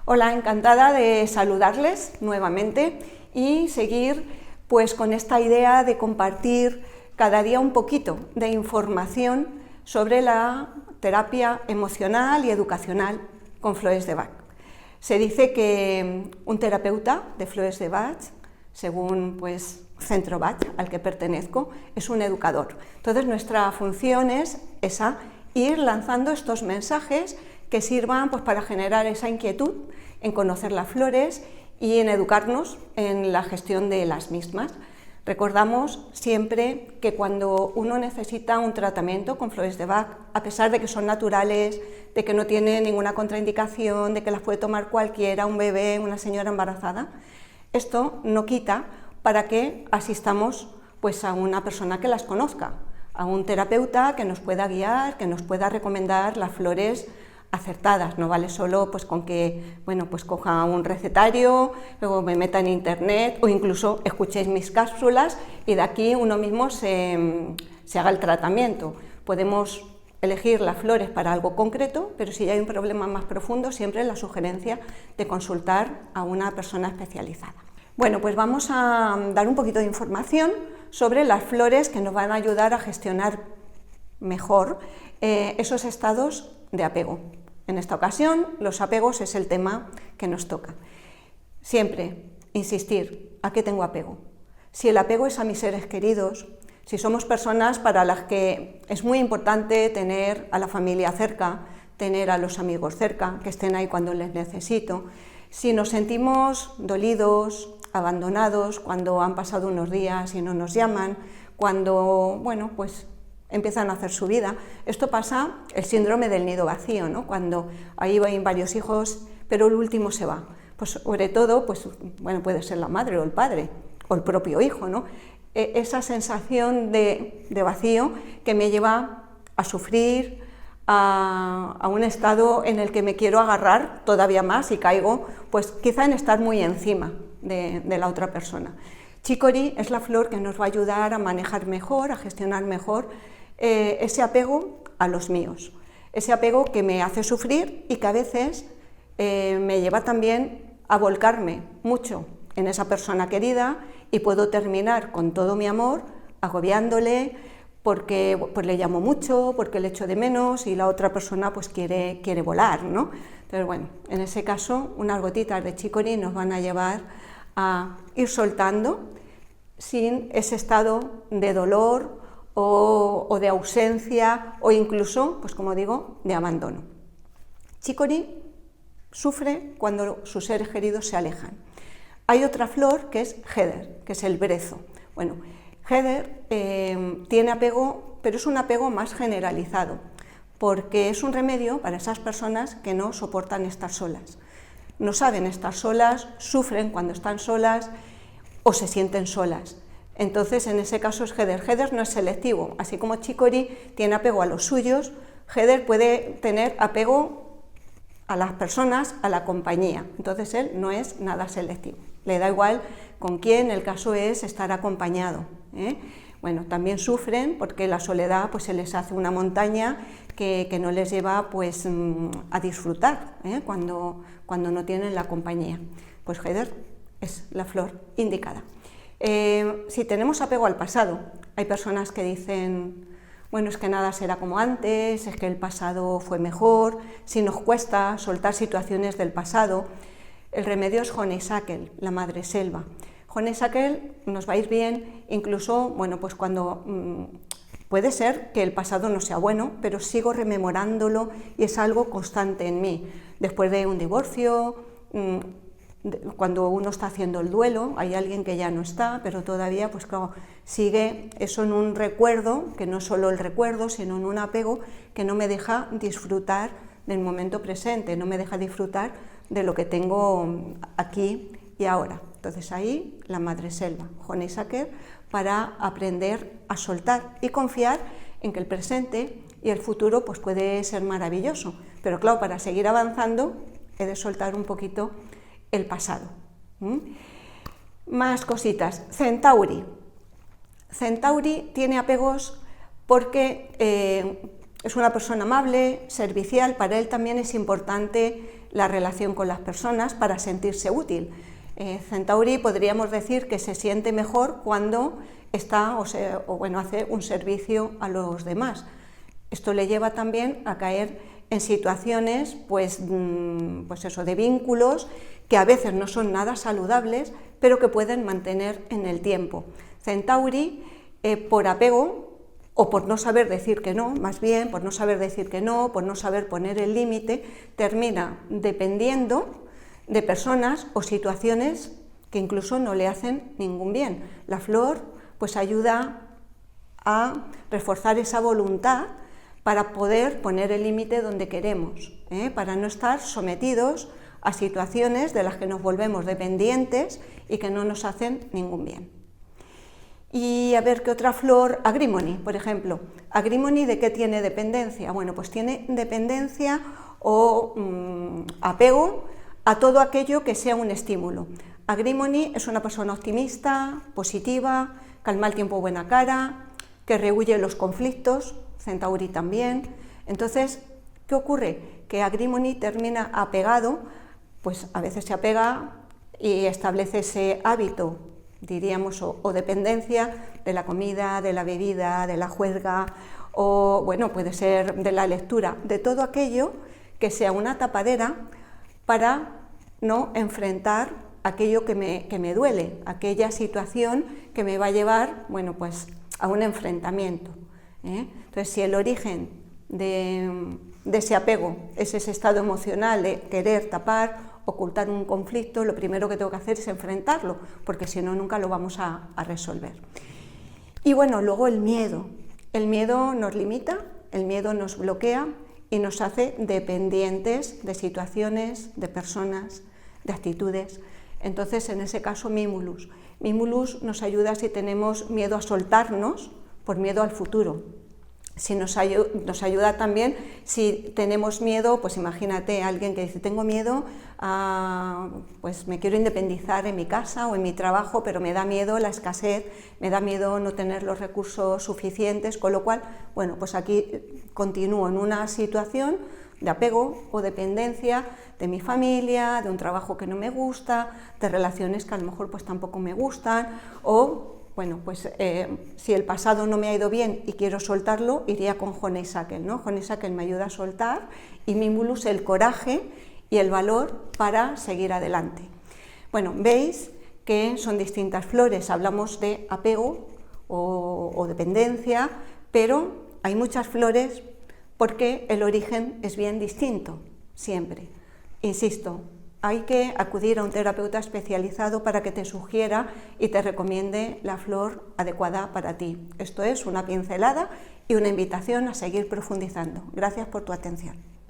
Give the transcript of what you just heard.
Hola, encantada de saludarles nuevamente y seguir pues con esta idea de compartir cada día un poquito de información sobre la terapia emocional y educacional con flores de Bach. Se dice que un terapeuta de flores de Bach, según pues Centro Bach al que pertenezco, es un educador. Entonces nuestra función es esa, ir lanzando estos mensajes que sirvan pues, para generar esa inquietud en conocer las flores y en educarnos en la gestión de las mismas. Recordamos siempre que cuando uno necesita un tratamiento con flores de Bach, a pesar de que son naturales, de que no tienen ninguna contraindicación, de que las puede tomar cualquiera, un bebé, una señora embarazada, esto no quita para que asistamos pues, a una persona que las conozca, a un terapeuta que nos pueda guiar, que nos pueda recomendar las flores acertadas. No vale solo pues, con que pues coja un recetario, luego me meta en internet o incluso escuchéis mis cápsulas y de aquí uno mismo se haga el tratamiento. Podemos elegir las flores para algo concreto, pero si hay un problema más profundo, siempre la sugerencia de consultar a una persona especializada. Bueno, pues vamos a dar un poquito de información sobre las flores que nos van a ayudar a gestionar mejor esos estados de apego. En esta ocasión, los apegos es el tema que nos toca. Siempre insistir, ¿a qué tengo apego? Si el apego es a mis seres queridos, si somos personas para las que es muy importante tener a la familia cerca, tener a los amigos cerca, que estén ahí cuando les necesito, si nos sentimos dolidos, abandonados, cuando han pasado unos días y no nos llaman, cuando, pues empiezan a hacer su vida. Esto pasa, el síndrome del nido vacío, ¿no? Cuando ahí van varios hijos, pero el último se va. Pues sobre todo, puede ser la madre o el padre, o el propio hijo, ¿no? Esa sensación de vacío que me lleva a sufrir, a un estado en el que me quiero agarrar todavía más y caigo, pues quizá en estar muy encima de la otra persona. Chicory es la flor que nos va a ayudar a manejar mejor, a gestionar mejor ese apego a los míos, ese apego que me hace sufrir y que a veces me lleva también a volcarme mucho en esa persona querida y puedo terminar con todo mi amor agobiándole porque pues, le llamo mucho, porque le echo de menos y la otra persona pues quiere volar, ¿no? Entonces, en ese caso unas gotitas de chicory nos van a llevar a ir soltando sin ese estado de dolor o de ausencia o incluso, pues como digo, de abandono. Chicory sufre cuando sus seres queridos se alejan. Hay otra flor que es heather, que es el brezo. Heather tiene apego, pero es un apego más generalizado, porque es un remedio para esas personas que no soportan estar solas. No saben estar solas, sufren cuando están solas o se sienten solas. Entonces, en ese caso es heather. Heather no es selectivo, así como chicory tiene apego a los suyos, heather puede tener apego a las personas, a la compañía. Entonces, él no es nada selectivo. Le da igual con quién, el caso es estar acompañado, ¿eh? También sufren porque la soledad pues, se les hace una montaña que no les lleva pues, a disfrutar cuando no tienen la compañía. Pues heather es la flor indicada. Si tenemos apego al pasado, hay personas que dicen, es que nada será como antes, es que el pasado fue mejor, si nos cuesta soltar situaciones del pasado, el remedio es honeysuckle, la madre selva. Honeysuckle nos va a ir bien, incluso, pues cuando puede ser que el pasado no sea bueno, pero sigo rememorándolo y es algo constante en mí. Después de un divorcio, cuando uno está haciendo el duelo, hay alguien que ya no está, pero todavía, pues claro, sigue eso en un recuerdo, que no es solo el recuerdo, sino en un apego que no me deja disfrutar del momento presente, no me deja disfrutar de lo que tengo aquí y ahora. Entonces ahí la madre selva, honeysuckle, para aprender a soltar y confiar en que el presente y el futuro pues puede ser maravilloso, pero claro, para seguir avanzando he de soltar un poquito el pasado. Más cositas. Centauri. Centauri tiene apegos porque es una persona amable, servicial, para él también es importante la relación con las personas para sentirse útil. Centauri podríamos decir que se siente mejor cuando está hace un servicio a los demás. Esto le lleva también a caer en situaciones de vínculos que a veces no son nada saludables, pero que pueden mantener en el tiempo. Centauri, por apego o por no saber decir que no, más bien por no saber decir que no, por no saber poner el límite, termina dependiendo de personas o situaciones que incluso no le hacen ningún bien. La flor pues ayuda a reforzar esa voluntad para poder poner el límite donde queremos, para no estar sometidos a situaciones de las que nos volvemos dependientes y que no nos hacen ningún bien. Y a ver qué otra flor, Agrimony, por ejemplo. Agrimony, ¿de qué tiene dependencia? Bueno, pues tiene dependencia o apego a todo aquello que sea un estímulo. Agrimony es una persona optimista, positiva, que al mal tiempo buena cara, que rehuye los conflictos, Centauri también. Entonces, ¿qué ocurre? Que Agrimony termina apegado, pues a veces se apega y establece ese hábito, diríamos, o dependencia de la comida, de la bebida, de la juerga, o bueno, puede ser de la lectura, de todo aquello que sea una tapadera para no enfrentar aquello que me duele, aquella situación que me va a llevar, bueno, pues a un enfrentamiento. Entonces, si el origen de ese apego es ese estado emocional de querer tapar, ocultar un conflicto, lo primero que tengo que hacer es enfrentarlo, porque si no, nunca lo vamos a resolver. Y bueno, luego el miedo. El miedo nos limita, el miedo nos bloquea y nos hace dependientes de situaciones, de personas, de actitudes. Entonces, en ese caso, Mimulus. Mimulus nos ayuda si tenemos miedo a soltarnos por miedo al futuro. Nos ayuda también si tenemos miedo, pues imagínate a alguien que dice, tengo miedo pues me quiero independizar en mi casa o en mi trabajo, pero me da miedo la escasez, me da miedo no tener los recursos suficientes, con lo cual, bueno, pues aquí continúo en una situación de apego o dependencia de mi familia, de un trabajo que no me gusta, de relaciones que a lo mejor pues tampoco me gustan, o bueno, pues si el pasado no me ha ido bien y quiero soltarlo, iría con Honeysuckle, ¿no? Honeysuckle me ayuda a soltar y Mimulus el coraje y el valor para seguir adelante. Bueno, veis que son distintas flores, hablamos de apego o dependencia, pero hay muchas flores porque el origen es bien distinto, siempre. Insisto, hay que acudir a un terapeuta especializado para que te sugiera y te recomiende la flor adecuada para ti. Esto es una pincelada y una invitación a seguir profundizando. Gracias por tu atención.